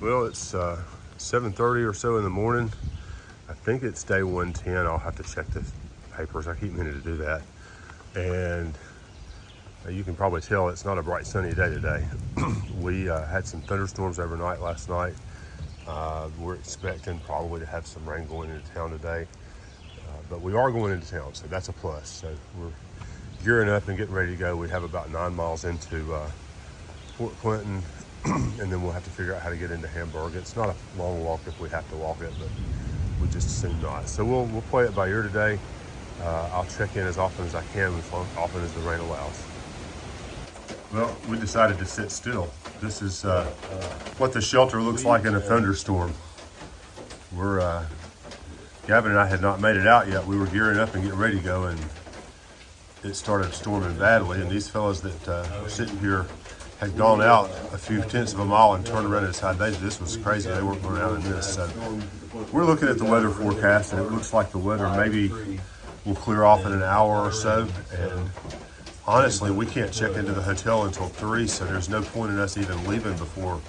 Well, it's 7:30 or so in the morning. I think it's day 110. I'll have to check the papers. I keep meaning to do that. And you can probably tell it's not a bright sunny day today. We had some thunderstorms overnight last night. We're expecting probably to have some rain going into town today. But we are going into town, so that's a plus. So we're gearing up and getting ready to go. We have about 9 miles into Fort Clinton, and then we'll have to figure out how to get into Hamburg. It's not a long walk if we have to walk it, but we just assume not. So we'll play it by ear today. I'll check in as often as I can, as often as the rain allows. Well, we decided to sit still. This is what the shelter looks like in a thunderstorm. Gavin and I had not made it out yet. We were gearing up and getting ready to go, and it started storming badly. And these fellows that were sitting here had gone out a few tenths of a mile and turned around and decided this was crazy. They weren't going out in this. So we're looking at the weather forecast, and it looks like the weather maybe will clear off in an hour or so. And honestly, we can't check into the hotel until 3, so there's no point in us even leaving before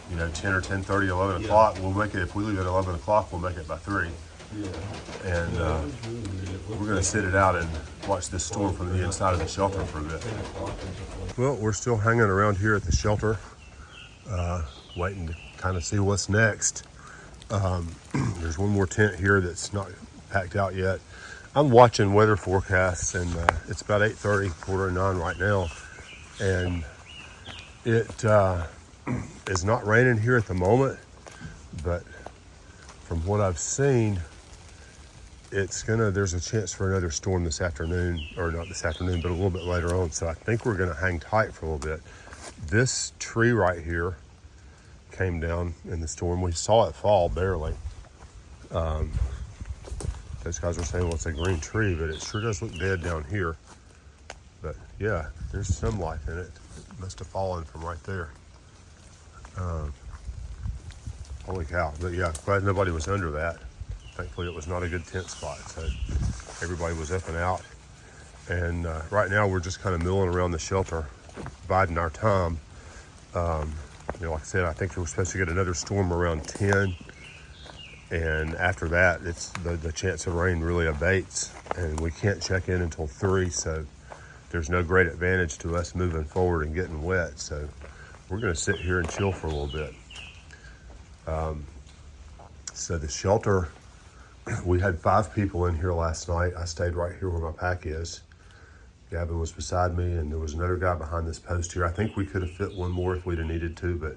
10 or 10:30, 11 o'clock. We'll make it, if we leave at 11 o'clock, we'll make it by 3. And we're going to sit it out and watch this storm from the inside of the shelter for a bit. Well, we're still hanging around here at the shelter, waiting to kind of see what's next. There's one more tent here that's not packed out yet. I'm watching weather forecasts, and it's about 8:30, 8:45 right now, and it is not raining here at the moment, but from what I've seen, there's a chance for another storm this afternoon, or not this afternoon, but a little bit later on. So I think we're gonna hang tight for a little bit. This tree right here came down in the storm. We saw it fall barely. Those guys were saying, well, it's a green tree, but it sure does look dead down here. But yeah, there's some life in it. It must have fallen from right there. Holy cow. But yeah, glad nobody was under that. Thankfully, it was not a good tent spot, so everybody was up and out. And right now, we're just kind of milling around the shelter, biding our time. Like I said, I think we're supposed to get another storm around 10. And after that, it's the chance of rain really abates, and we can't check in until 3, so there's no great advantage to us moving forward and getting wet. So we're going to sit here and chill for a little bit. So the shelter, we had 5 people in here last night. I stayed right here where my pack is. Gavin was beside me, and there was another guy behind this post here. I think we could have fit one more if we'd have needed to, but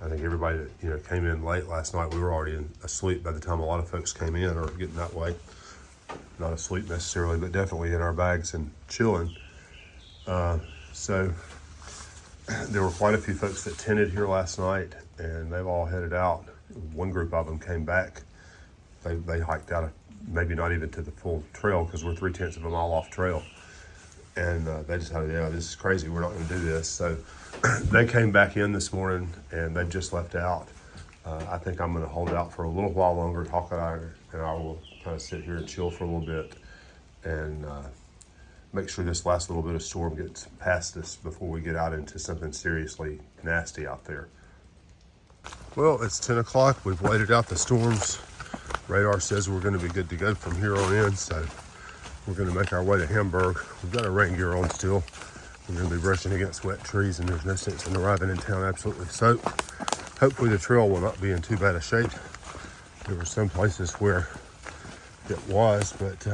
I think everybody that came in late last night, we were already asleep by the time a lot of folks came in, or getting that way. Not asleep necessarily, but definitely in our bags and chilling. So there were quite a few folks that tented here last night, and they've all headed out. One group of them came back. They hiked out, maybe not even to the full trail, because we're 3/10 of a mile off trail. And they decided, this is crazy. We're not going to do this. So they came back in this morning, and they just left out. I think I'm going to hold out for a little while longer. Talk and I will kind of sit here and chill for a little bit, and make sure this last little bit of storm gets past us before we get out into something seriously nasty out there. Well, it's 10 o'clock. We've waited out the storms. Radar says we're going to be good to go from here on in, so we're going to make our way to Hamburg. We've got our rain gear on still. We're going to be brushing against wet trees, and there's no sense in arriving in town absolutely soaked. Hopefully the trail will not be in too bad a shape. There were some places where it was, but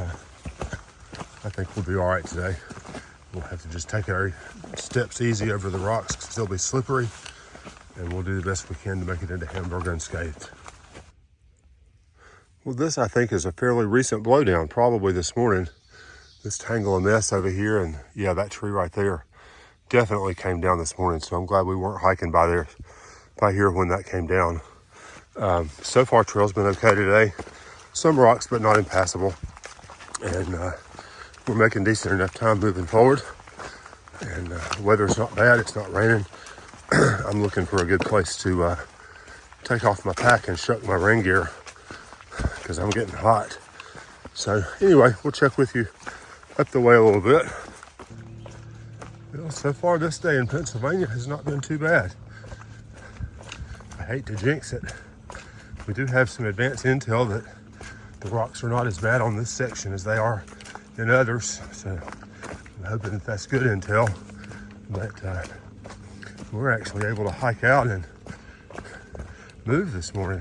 I think we'll be all right today. We'll have to just take our steps easy over the rocks, because they'll be slippery, and we'll do the best we can to make it into Hamburg unscathed. Well, this I think is a fairly recent blowdown, probably this morning. This tangle of mess over here, and yeah, that tree right there definitely came down this morning, so I'm glad we weren't hiking by here when that came down. So far, trail's been okay today. Some rocks, but not impassable. And we're making decent enough time moving forward. And the weather's not bad, it's not raining. I'm looking for a good place to take off my pack and shuck my rain gear, because I'm getting hot. So anyway, we'll check with you up the way a little bit. Well, so far this day in Pennsylvania has not been too bad. I hate to jinx it. We do have some advanced intel that the rocks are not as bad on this section as they are in others. So I'm hoping that that's good intel. But we're actually able to hike out and move this morning.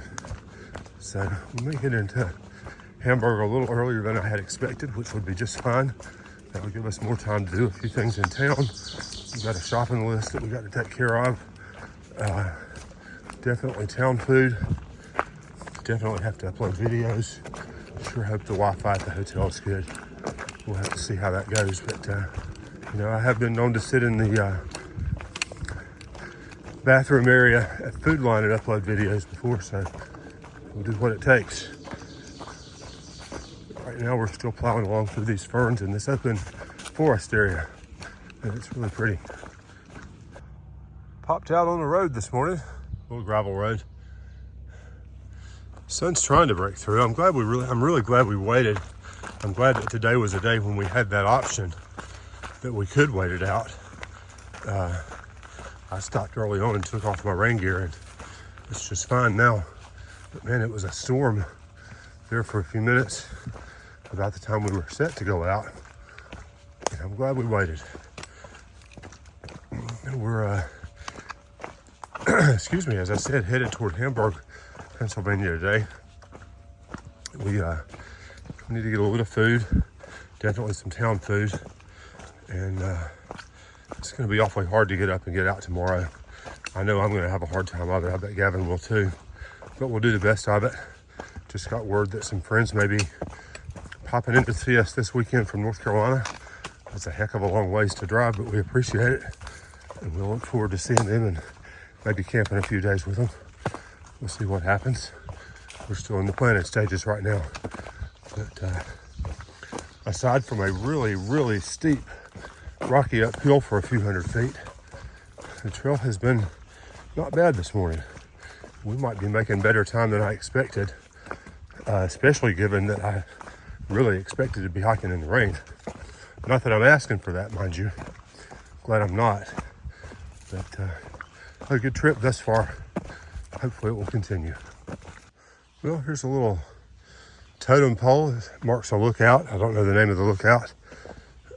So we may get into Hamburg a little earlier than I had expected, which would be just fine. That would give us more time to do a few things in town. We've got a shopping list that we got to take care of. Definitely town food. Definitely have to upload videos. Sure hope the Wi-Fi at the hotel is good. We'll have to see how that goes. But, you know, I have been known to sit in the bathroom area at Food Line and upload videos before, so we'll do what it takes. Right now we're still plowing along through these ferns in this open forest area, and it's really pretty. Popped out on the road this morning, little gravel road. Sun's trying to break through. I'm really glad we waited. I'm glad that today was a day when we had that option that we could wait it out. I stopped early on and took off my rain gear, and it's just fine now. But man, it was a storm there for a few minutes about the time we were set to go out. And I'm glad we waited. We're, excuse me, as I said, headed toward Hamburg, Pennsylvania today. We need to get a little bit of food, definitely some town food, and it's going to be awfully hard to get up and get out tomorrow. I know I'm going to have a hard time of it. I bet Gavin will too, but we'll do the best of it. Just got word that some friends may be popping in to see us this weekend from North Carolina. It's a heck of a long ways to drive, but we appreciate it, and we'll look forward to seeing them and maybe camping a few days with them. We'll see what happens. We're still in the planning stages right now. But aside from a really, really steep, rocky uphill for a few hundred feet, the trail has been not bad this morning. We might be making better time than I expected, especially given that I really expected to be hiking in the rain. Not that I'm asking for that, mind you. Glad I'm not. But a good trip thus far. Hopefully it will continue. Well, here's a little totem pole that marks a lookout. I don't know the name of the lookout,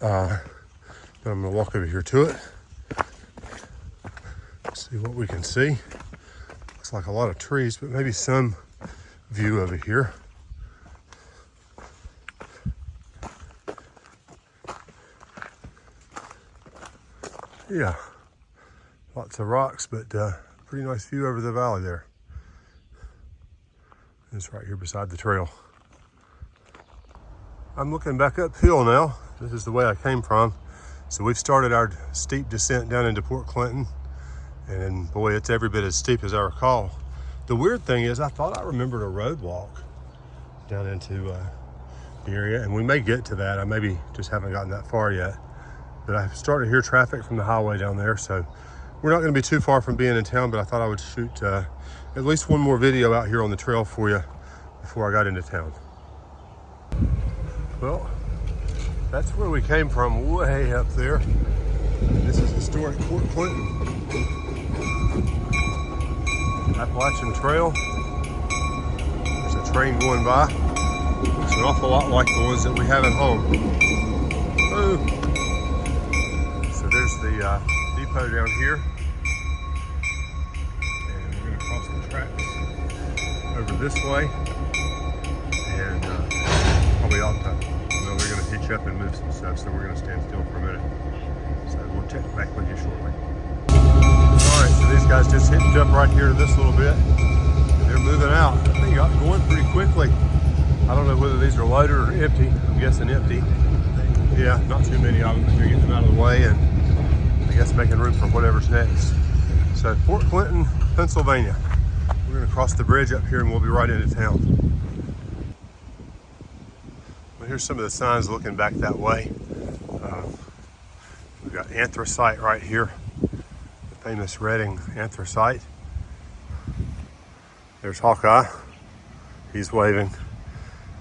but I'm gonna walk over here to it. See what we can see. Looks like a lot of trees, but maybe some view over here. Yeah, lots of rocks, but pretty nice view over the valley there. It's right here beside the trail. I'm looking back uphill now. This is the way I came from. So we've started our steep descent down into Port Clinton, and boy, it's every bit as steep as I recall. The weird thing is I thought I remembered a road walk down into the area, and we may get to that. I maybe just haven't gotten that far yet, but I've started to hear traffic from the highway down there, so we're not going to be too far from being in town, but I thought I would shoot at least one more video out here on the trail for you before I got into town. Well, that's where we came from, way up there. And this is historic Port Clinton. Appalachian Trail. There's a train going by. Looks an awful lot like the ones that we have at home. Oh. So there's the depot down here. And we're going to cross the tracks over this way. And probably ought to, they're going to hitch up and move some stuff, so we're going to stand still for a minute. So we'll check back with you shortly. Alright, so these guys just hitched up right here to this little bit, and they're moving out. They got going pretty quickly. I don't know whether these are loaded or empty. I'm guessing empty. Yeah, not too many of them, but they're getting them out of the way and I guess making room for whatever's next. So Port Clinton, Pennsylvania. We're going to cross the bridge up here and we'll be right into town. Well, here's some of the signs looking back that way. We've got anthracite right here, the famous Reading anthracite. There's Hawkeye, he's waving,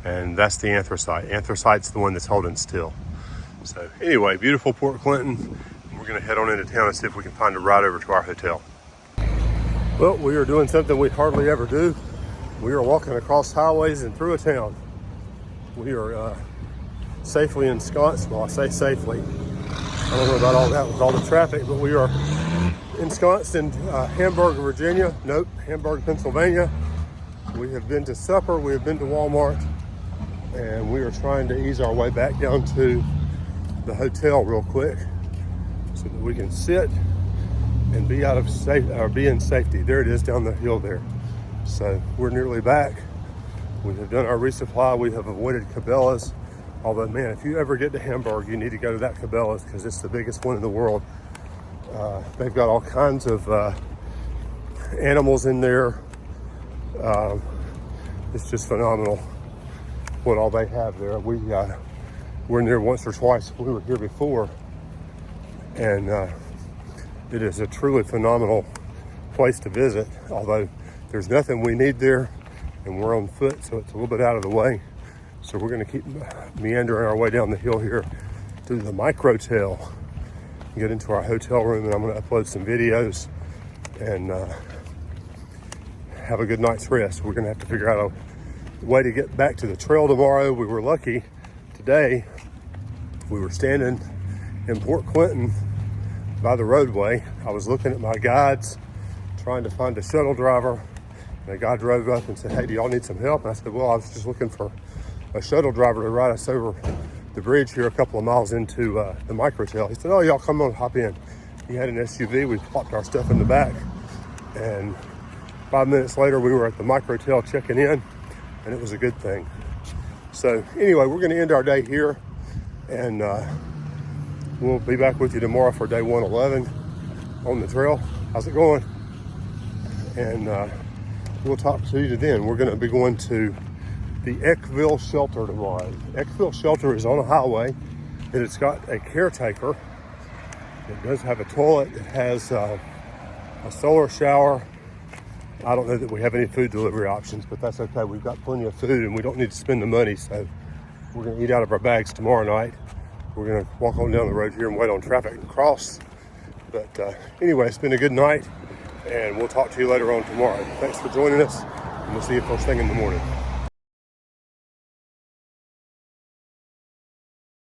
and that's the anthracite. Anthracite's the one that's holding still. So anyway, beautiful Port Clinton. We're gonna head on into town and see if we can find a ride over to our hotel. Well, we are doing something we hardly ever do. We are walking across highways and through a town. We are safely ensconced. Well, I say safely. I don't know about all that with all the traffic, but we are ensconced in Hamburg, Virginia. Nope, Hamburg, Pennsylvania. We have been to supper. We have been to Walmart. And we are trying to ease our way back down to the hotel real quick so that we can sit and be be in safety. There it is down the hill there. So we're nearly back. We have done our resupply. We have avoided Cabela's. Although, man, if you ever get to Hamburg, you need to go to that Cabela's because it's the biggest one in the world. They've got all kinds of animals in there. It's just phenomenal what all they have there. We were in there once or twice. We were here before, and it is a truly phenomenal place to visit, although there's nothing we need there, and we're on foot, so it's a little bit out of the way. So we're going to keep meandering our way down the hill here to the microtel, get into our hotel room, and I'm going to upload some videos and have a good night's rest. We're going to have to figure out a way to get back to the trail tomorrow. We were lucky today. We were standing in Port Clinton by the roadway. I was looking at my guides, trying to find a shuttle driver. And a guy drove up and said, "Hey, do y'all need some help?" And I said, "Well, I was just looking for a shuttle driver to ride us over the bridge here a couple of miles into the microtel." He said, "Oh, y'all come on, hop in." He had an SUV. We plopped our stuff in the back. And 5 minutes later, we were at the microtel checking in, and it was a good thing. So anyway, we're going to end our day here, and we'll be back with you tomorrow for day 111 on the trail. How's it going? And we'll talk to you then. We're going to be going to the Eckville Shelter tomorrow. Eckville Shelter is on a highway, and it's got a caretaker. It does have a toilet. It has a solar shower. I don't know that we have any food delivery options, but that's okay. We've got plenty of food, and we don't need to spend the money, so we're going to eat out of our bags tomorrow night. We're going to walk on down the road here and wait on traffic and cross. But anyway, it's been a good night, and we'll talk to you later on tomorrow. Thanks for joining us, and we'll see you first thing in the morning.